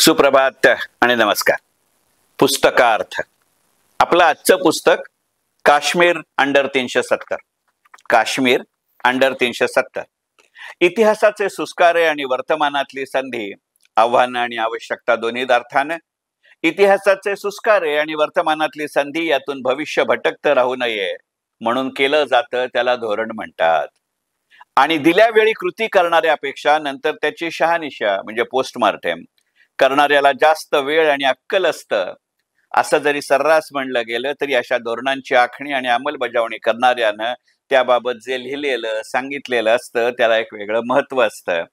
सुप्रभात आणि नमस्कार. पुस्तकार्थ. आपलं आजचं पुस्तक काश्मीर अंडर 370. काश्मीर अंडर 370. इतिहासाचे सुस्कारे आणि वर्तमानातली संधी, आव्हानं आणि आवश्यकता दोन्ही अर्थानं. इतिहासाचे सुस्कारे आणि वर्तमानातली संधी यातून भविष्य भटकत राहू नये म्हणून केलं जातं त्याला धोरण म्हणतात. आणि दिल्या वेळी कृती करणाऱ्यापेक्षा नंतर त्याची शहानिशा म्हणजे पोस्टमार्टेम करणाऱ्याला जास्त वेळ आणि अक्कल असतं असं जरी सर्रास म्हणलं गेलं तरी अशा धोरणांची आखणी आणि अंमलबजावणी करणाऱ्यानं त्याबाबत जे लिहिलेलं सांगितलेलं असतं त्याला एक वेगळं महत्व असतं.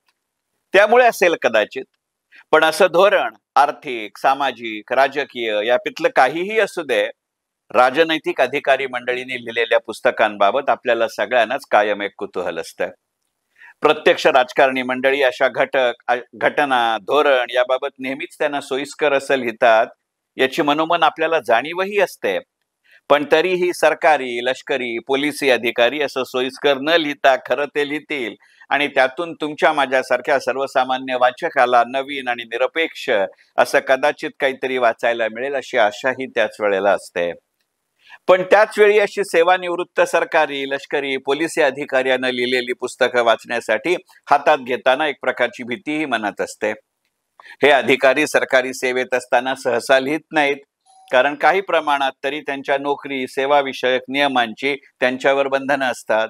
त्यामुळे असेल कदाचित. पण असं धोरण आर्थिक, सामाजिक, राजकीय यातलं काहीही असू दे, राजनैतिक अधिकारी मंडळींनी लिहिलेल्या पुस्तकांबाबत आपल्याला सगळ्यांनाच कायम एक कुतूहल असतं. प्रत्यक्ष राजकारणी मंडळी अशा घटना, धोरण याबाबत नेहमीच त्यांना सोयीस्कर असं लिहितात याची मनोमन आपल्याला जाणीवही असते. पण तरीही सरकारी, लष्करी, पोलिसी अधिकारी असं सोयीस्कर न लिहिता खरं ते लिहितील आणि त्यातून तुमच्या माझ्यासारख्या सर्वसामान्य वाचकाला नवीन आणि निरपेक्ष असं कदाचित काहीतरी वाचायला मिळेल अशी आशाही त्याच वेळेला असते. पण त्याच वेळी अशी सेवानिवृत्त सरकारी, लष्करी, पोलिसी अधिकाऱ्यानं लिहिलेली पुस्तकं वाचण्यासाठी हातात घेताना एक प्रकारची भीतीही मनात असते. हे अधिकारी सरकारी सेवेत असताना सहसा लिहित नाहीत, कारण काही प्रमाणात तरी त्यांच्या नोकरी, सेवाविषयक नियमांची त्यांच्यावर बंधनं असतात.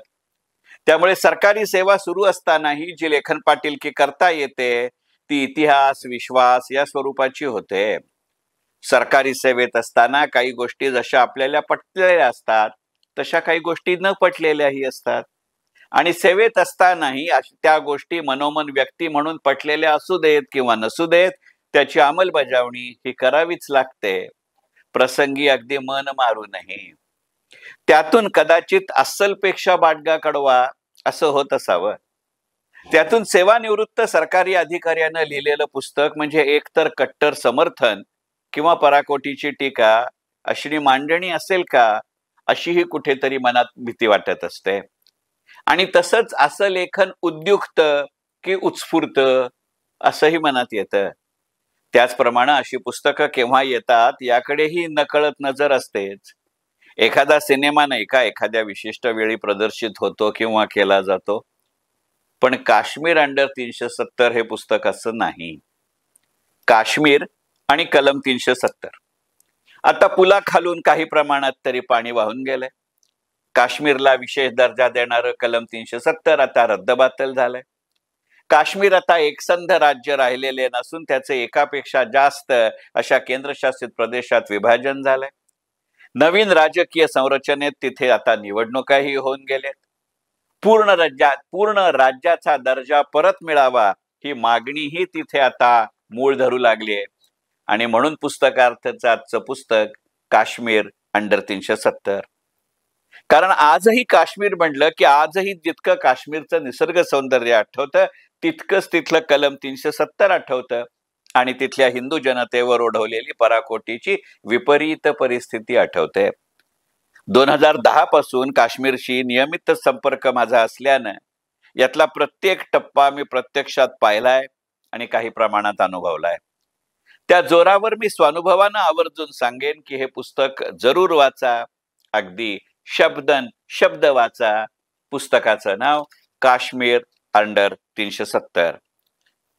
त्यामुळे सरकारी सेवा सुरू असतानाही जी लेखनपाटीलकी करता येते ती इतिहास, विश्वास या स्वरूपाची होते. सरकारी सेवेत असताना काही गोष्टी जशा आपल्याला पटलेल्या असतात तशा काही गोष्टी न पटलेल्याही असतात. आणि सेवेत असतानाही त्या गोष्टी मनोमन व्यक्ती म्हणून पटलेल्या असू देत किंवा नसू देत त्याची अंमलबजावणी ही करावीच लागते, प्रसंगी अगदी मन मारूनही. त्यातून कदाचित अस्सलपेक्षा बाटगा कडवा असं होत असावं. त्यातून सेवानिवृत्त सरकारी अधिकाऱ्यानं लिहिलेलं पुस्तक म्हणजे एकतर कट्टर समर्थन किंवा पराकोटीची टीका अशी मांडणी असेल का अशीही कुठेतरी मनात भीती वाटत असते. आणि तसंच असं लेखन उद्युक्त की उत्स्फूर्त असंही मनात येतं. त्याचप्रमाणे अशी पुस्तकं केव्हा येतात याकडेही नकळत नजर असतेच. एखादा सिनेमा नाही का एखाद्या विशिष्ट वेळी प्रदर्शित होतो किंवा केला जातो, पण काश्मीर अंडर 370 हे पुस्तक असं नाही. काश्मीर आणि कलम 370 आता पुलाखालून काही प्रमाणात तरी पाणी वाहून गेलंय. काश्मीरला विशेष दर्जा देणारं कलम 370 आता रद्दबातल झालंय. काश्मीर आता एकसंध राज्य राहिलेले नसून त्याचे एकापेक्षा जास्त अशा केंद्रशासित प्रदेशात विभाजन झालंय. नवीन राजकीय संरचनेत तिथे आता निवडणुकाही होऊन गेल्यात. पूर्ण राज्याचा दर्जा परत मिळावा ही मागणीही तिथे आता मूळ धरू लागलीय. आणि म्हणून पुस्तकार्थचं आजचं पुस्तक काश्मीर अंडर 370. कारण आजही काश्मीर म्हणलं की आजही जितकं काश्मीरचं निसर्ग सौंदर्य आठवतं तितकंच तिथलं कलम 370 आठवतं आणि तिथल्या हिंदू जनतेवर ओढवलेली पराकोटीची विपरीत परिस्थिती आठवते. 2010 पासून काश्मीरशी नियमित संपर्क माझा असल्यानं यातला प्रत्येक टप्पा मी प्रत्यक्षात पाहिलाय आणि काही प्रमाणात अनुभवलाय. त्या जोरावर मी स्वानुभवानं आवर्जून सांगेन की हे पुस्तक जरूर वाचा, अगदी शब्द वाचा. पुस्तकाचं नाव काश्मीर अंडर 370.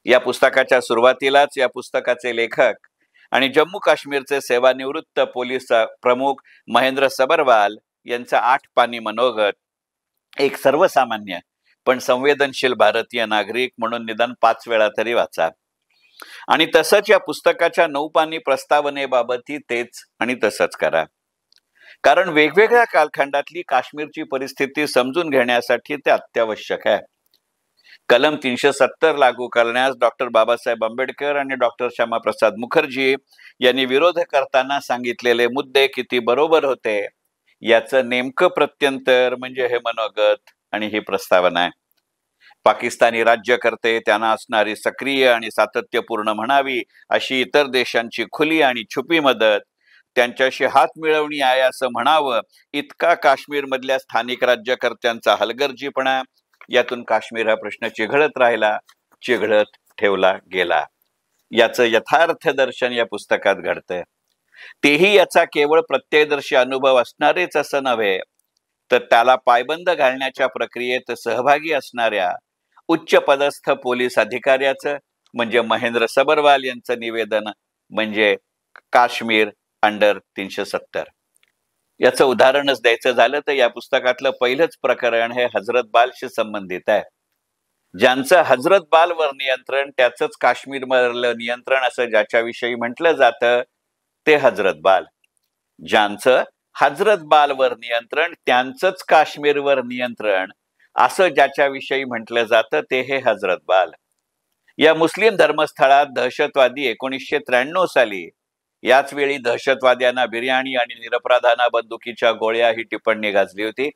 या पुस्तकाच्या सुरुवातीलाच या पुस्तकाचे लेखक आणि जम्मू काश्मीरचे सेवानिवृत्त पोलीस प्रमुख महेंद्र सबरवाल यांचा 8 पानी मनोगत एक सर्वसामान्य पण संवेदनशील भारतीय नागरिक म्हणून निदान 5 वेळा तरी वाचा. आणि तसंच या पुस्तकाच्या 9 पानी प्रस्तावनेबाबतही तेच आणि तसंच करा. कारण वेगवेगळ्या कालखंडातली काश्मीरची परिस्थिती समजून घेण्यासाठी ते अत्यावश्यक आहे. कलम 370 लागू करण्यास डॉक्टर बाबासाहेब आंबेडकर आणि डॉक्टर श्यामाप्रसाद मुखर्जी यांनी विरोध करताना सांगितलेले मुद्दे किती बरोबर होते याचं नेमकं प्रत्यंतर म्हणजे हे मनोगत आणि ही प्रस्तावना आहे. पाकिस्तानी राज्यकर्ते त्यांना असणारी सक्रिय आणि सातत्यपूर्ण म्हणावी अशी इतर देशांची खुली आणि छुपी मदत, त्यांच्याशी हात मिळवणी आहे असं म्हणावं इतका काश्मीर मधल्या स्थानिक राज्यकर्त्यांचा हलगर्जीपणा, यातून काश्मीर हा प्रश्न चिघळत राहिला, चिघळत ठेवला गेला. याचं यथार्थ दर्शन या पुस्तकात घडतंय. तेही याचा केवळ प्रत्ययदर्शी अनुभव असणारेच असं नव्हे, तर त्याला पायबंद घालण्याच्या प्रक्रियेत सहभागी असणाऱ्या उच्च पदस्थ पोलीस अधिकाऱ्याचं म्हणजे महेंद्र सबरवाल यांचं निवेदन म्हणजे काश्मीर अंडर 370. याचं उदाहरणच द्यायचं झालं तर या पुस्तकातलं पहिलंच प्रकरण हे हजरत बालशी संबंधित आहे. ज्यांचं हजरत बालवर नियंत्रण त्याचंच काश्मीरवरलं नियंत्रण असं ज्याच्याविषयी म्हटलं जातं ते हजरत बाल. ज्यांचं हजरत बालवर नियंत्रण त्यांचंच काश्मीरवर नियंत्रण असं ज्याच्याविषयी म्हटलं जातं ते हे हजरत बाल. या मुस्लिम धर्मस्थळात दहशतवादी 1993 साली याच वेळी दहशतवाद्यांना बिर्याणी आणि निरपराधाना बंदुकीच्या गोळ्या ही टिप्पणी गाजली होती.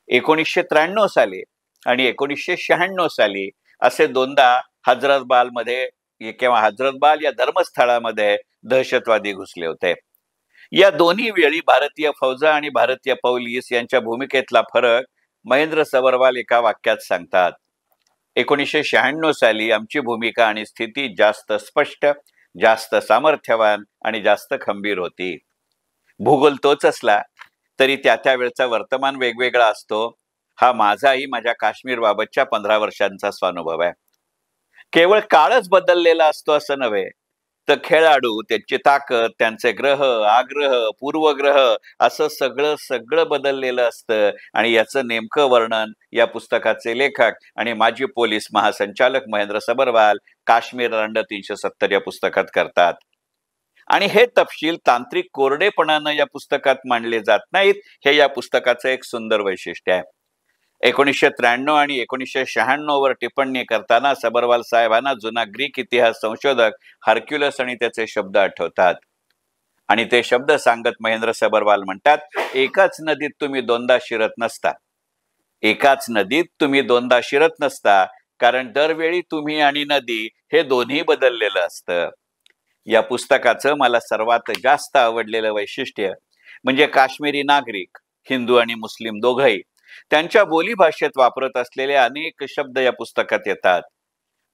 1993 साली आणि 1996 साली असे दोनदा हजरतबाल मध्ये किंवा हजरतबाल या धर्मस्थळामध्ये दहशतवादी घुसले होते. या दोन्ही वेळी भारतीय फौजा आणि भारतीय पोलीस यांच्या भूमिकेतला फरक महेंद्र सबरवाल एका वाक्यात सांगतात. 1996 साली आमची भूमिका आणि स्थिती जास्त स्पष्ट, जास्त सामर्थ्यवान आणि जास्त खंबीर होती. भूगोल तोच असला तरी त्या वेळचा वर्तमान वेगवेगळा असतो. हा माझाही माझ्या काश्मीर बाबतच्या 15 वर्षांचा स्वानुभव आहे. केवळ काळच बदललेला असतो असं नव्हे, तर खेळाडू, त्यांची ताकद, त्यांचे ग्रह, आग्रह, पूर्वग्रह असं सगळं बदललेलं असतं. आणि याचं नेमकं वर्णन या पुस्तकाचे लेखक आणि माजी पोलीस महासंचालक महेंद्र सबरवाल काश्मीर अंडर 370 या पुस्तकात करतात. आणि हे तपशील तांत्रिक कोरडेपणानं या पुस्तकात मांडले जात नाहीत. हे या पुस्तकाचं एक सुंदर वैशिष्ट्य आहे. 1993 आणि 1996 वर टिप्पणी करताना सबरवाल साहेबांना जुना ग्रीक इतिहास संशोधक हर्क्युलस आणि त्याचे शब्द आठवतात. आणि ते शब्द सांगत महेंद्र सबरवाल म्हणतात, एकाच नदीत तुम्ही दोनदा शिरत नसता. एकाच नदीत तुम्ही दोनदा शिरत नसता, कारण दरवेळी तुम्ही आणि नदी हे दोन्ही बदललेलं असतं. या पुस्तकाचं मला सर्वात जास्त आवडलेलं वैशिष्ट्य म्हणजे काश्मीरी नागरिक, हिंदू आणि मुस्लिम दोघंही त्यांच्या बोलीभाषेत वापरत असलेले अनेक शब्द या पुस्तकात येतात.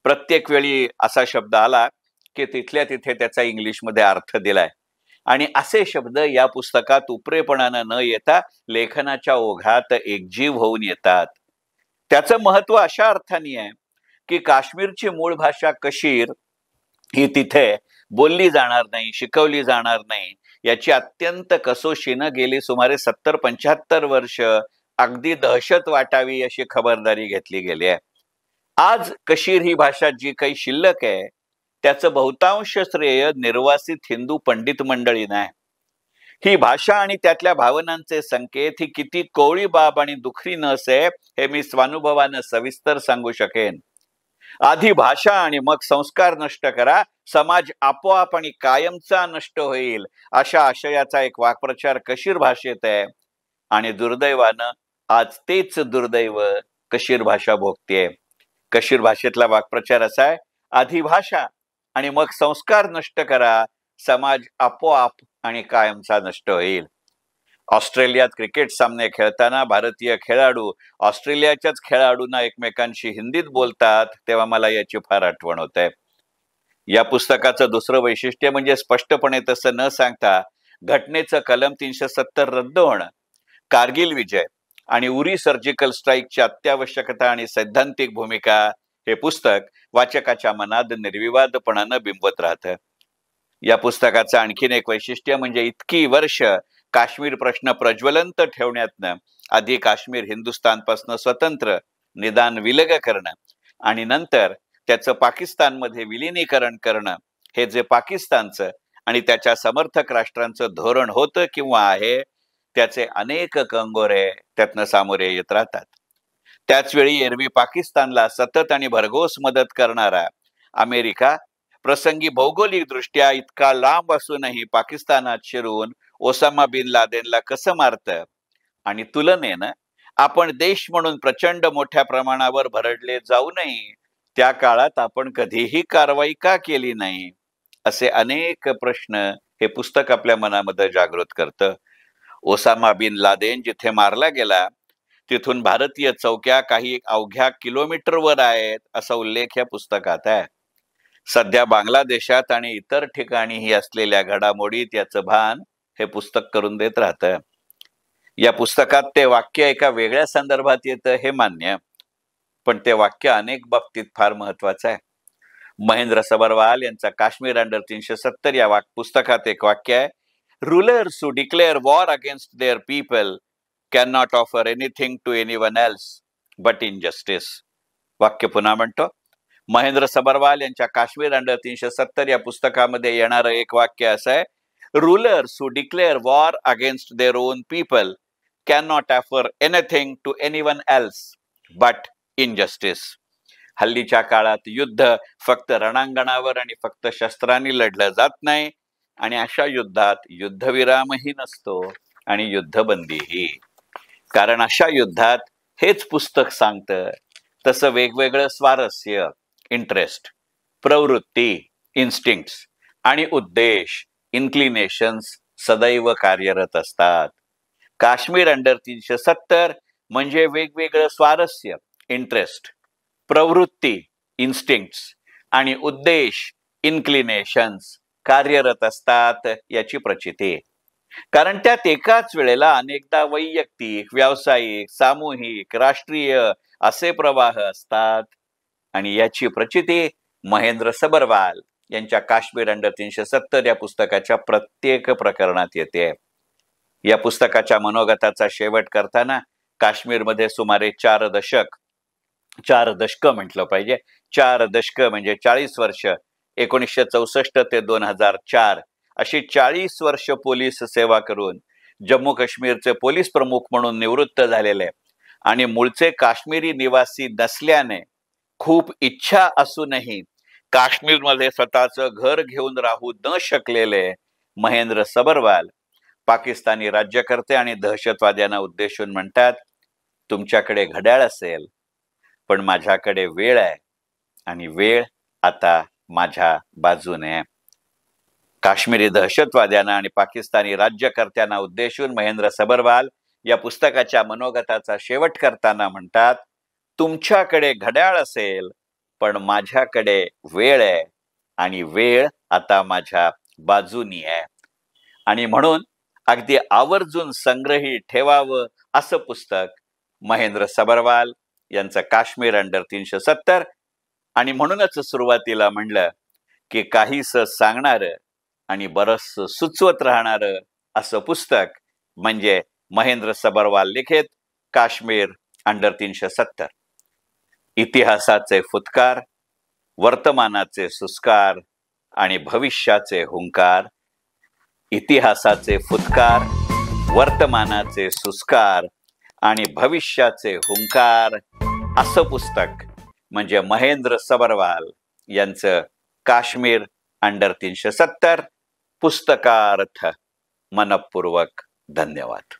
प्रत्येक वेळी असा शब्द आला की तिथल्या तिथे त्याचा इंग्लिशमध्ये अर्थ दिलाय. आणि असे शब्द या पुस्तकात उपरेपणानं न येता लेखनाच्या ओघात एकजीव होऊन येतात. त्याचं महत्व अशा अर्थाने आहे की काश्मीरची मूळ भाषा कशीर ही तिथे बोलली जाणार नाही, शिकवली जाणार नाही, याची अत्यंत कसोशीनं गेली सुमारे 70-75 वर्ष अगदी दहशत वाटावी अशी खबरदारी घेतली गेली आहे. आज कशीर ही भाषा जी काही शिल्लक आहे त्याचं बहुतांश श्रेय निर्वासित हिंदू पंडित मंडळींना आहे. ही भाषा आणि त्यातल्या भावनांचे संकेत ही किती कोवळी बाब आणि दुखरी नस आहे हे मी स्वानुभवानं सविस्तर सांगू शकेन. आधी भाषा आणि मग संस्कार नष्ट करा, समाज आपोआप आणि कायमचा नष्ट होईल, अशा आशयाचा एक वाक्प्रचार कशीर भाषेत आहे. आणि दुर्दैवानं आज तेच दुर्दैव कशीर भाषा भोगतेय. कशीर भाषेतला वाक्प्रचार असा आहे, आधी भाषा आणि मग संस्कार नष्ट करा, समाज आपोआप आणि कायमचा नष्ट होईल. ऑस्ट्रेलियात क्रिकेट सामने खेळताना भारतीय खेळाडू ऑस्ट्रेलियाच्याच खेळाडूंना एकमेकांशी हिंदीत बोलतात तेव्हा मला याची फार आठवण होते. या पुस्तकाचं दुसरं वैशिष्ट्य म्हणजे स्पष्टपणे तसं न सांगता घटनेचं कलम 370 रद्द होणं, कारगिल विजय आणि उरी सर्जिकल स्ट्राईकची अत्यावश्यकता आणि सैद्धांतिक भूमिका हे पुस्तक वाचकाच्या मनात निर्विवादपणानं बिंबवत राहतं. या पुस्तकाचं आणखीन एक वैशिष्ट्य म्हणजे इतकी वर्ष काश्मीर प्रश्न प्रज्वलंत ठेवण्यातनं आधी काश्मीर हिंदुस्थानपासून स्वतंत्र, निदान विलग करणं आणि नंतर त्याचं पाकिस्तानमध्ये विलिनीकरण करणं हे जे पाकिस्तानचं आणि त्याच्या समर्थक राष्ट्रांचं धोरण होतं किंवा आहे त्याचे अनेक कंगोरे त्यातनं सामोरे येत राहतात. त्याचवेळी एरवी पाकिस्तानला सतत आणि भरघोस मदत करणारा अमेरिका प्रसंगी भौगोलिक दृष्ट्या इतका लांब असूनही पाकिस्तानात शिरून ओसामा बिन लादेनला कसं मारतं आणि तुलनेनं आपण देश म्हणून प्रचंड मोठ्या प्रमाणावर भरडले जाऊनही त्या काळात आपण कधीही कारवाई का केली नाही, असे अनेक प्रश्न हे पुस्तक आपल्या मनामध्ये जागृत करतं. ओसामा बिन लादेन जिथे मारला गेला तिथून भारतीय चौक्या काही अवघ्या किलोमीटरवर आहेत असा उल्लेख या पुस्तकात आहे. सध्या बांगलादेशात आणि इतर ठिकाणीही असलेल्या घडामोडीत याचं भान हे पुस्तक करून देत राहतं. या पुस्तकात ते वाक्य एका वेगळ्या संदर्भात येतं हे मान्य, पण ते वाक्य अनेक बाबतीत फार महत्वाचं आहे. महेंद्र सबरवाल यांचा काश्मीर अंडर 370 या पुस्तकात एक वाक्य आहे, rulers who declare war against their people can not offer anything to anyone else but injustice. वाक्य पुन्हा म्हणतो, महेंद्र सबरवाल यांच्या काश्मीर अंडर 370 या पुस्तकामध्ये येणारं एक वाक्य असं आहे, rulers who declare war against their own people can not offer anything to anyone else but injustice. हल्लीच्या काळात युद्ध फक्त रणांगणावर आणि फक्त शस्त्रांनी लढलं जात नाही, आणि अशा युद्धात युद्धविरामही नसतो आणि युद्धबंदीही. कारण अशा युद्धात हेच पुस्तक सांगतं तसं वेगवेगळं स्वारस्य, इंटरेस्ट, प्रवृत्ती, इन्स्टिंक्ट्स आणि उद्देश, इन्क्लिनेशन्स सदैव कार्यरत असतात. काश्मीर अंडर 370 म्हणजे वेगवेगळं स्वारस्य, इंटरेस्ट, प्रवृत्ती, इन्स्टिंक्ट्स आणि उद्देश, इन्क्लिनेशन्स कार्यरत असतात याची प्रचिती. कारण त्यात एकाच वेळेला अनेकदा वैयक्तिक, व्यावसायिक, सामूहिक, राष्ट्रीय असे प्रवाह असतात, आणि याची प्रचिती महेंद्र सबरवाल यांच्या काश्मीर अंडर 370 या पुस्तकाच्या प्रत्येक प्रकरणात येते. या पुस्तकाच्या मनोगताचा शेवट करताना काश्मीरमध्ये सुमारे 4 दशक म्हटलं पाहिजे, 4 दशक म्हणजे 40 वर्ष, 1964 ते 2004 अशी 40 वर्ष पोलीस सेवा करून जम्मू काश्मीरचे पोलीस प्रमुख म्हणून निवृत्त झालेले आणि मूळचे काश्मीरी निवासी नसल्याने खूप इच्छा असूनही काश्मीरमध्ये स्वतःचं घर घेऊन राहू न शकलेले महेंद्र सबरवाल पाकिस्तानी राज्यकर्ते आणि दहशतवाद्यांना उद्देशून म्हणतात, तुमच्याकडे घड्याळ असेल पण माझ्याकडे वेळ आहे, आणि वेळ आता माझ्या बाजूने. काश्मीरी दहशतवाद्यांना आणि पाकिस्तानी राज्यकर्त्यांना उद्देशून महेंद्र सबरवाल या पुस्तकाच्या मनोगताचा शेवट करताना म्हणतात, तुमच्याकडे घड्याळ असेल पण माझ्याकडे वेळ आहे, आणि वेळ आता माझ्या बाजूनी आहे. आणि म्हणून अगदी आवर्जून संग्रही ठेवावं असं पुस्तक महेंद्र सबरवाल यांचं काश्मीर अंडर 370. आणि म्हणूनच सुरुवातीला म्हणलं की काहीसं सांगणारं आणि बरंच सुचवत राहणारं असं पुस्तक म्हणजे महेंद्र सबरवाल लिखित काश्मीर अंडर 370. इतिहासाचे फुतकार, वर्तमानाचे सुस्कार आणि भविष्याचे हुंकार. इतिहासाचे फुतकार, वर्तमानाचे सुस्कार आणि भविष्याचे हुंकार असं पुस्तक म्हणजे महेंद्र सबरवाल यांचं काश्मीर अंडर 370. पुस्तकार्थ. मनपूर्वक धन्यवाद.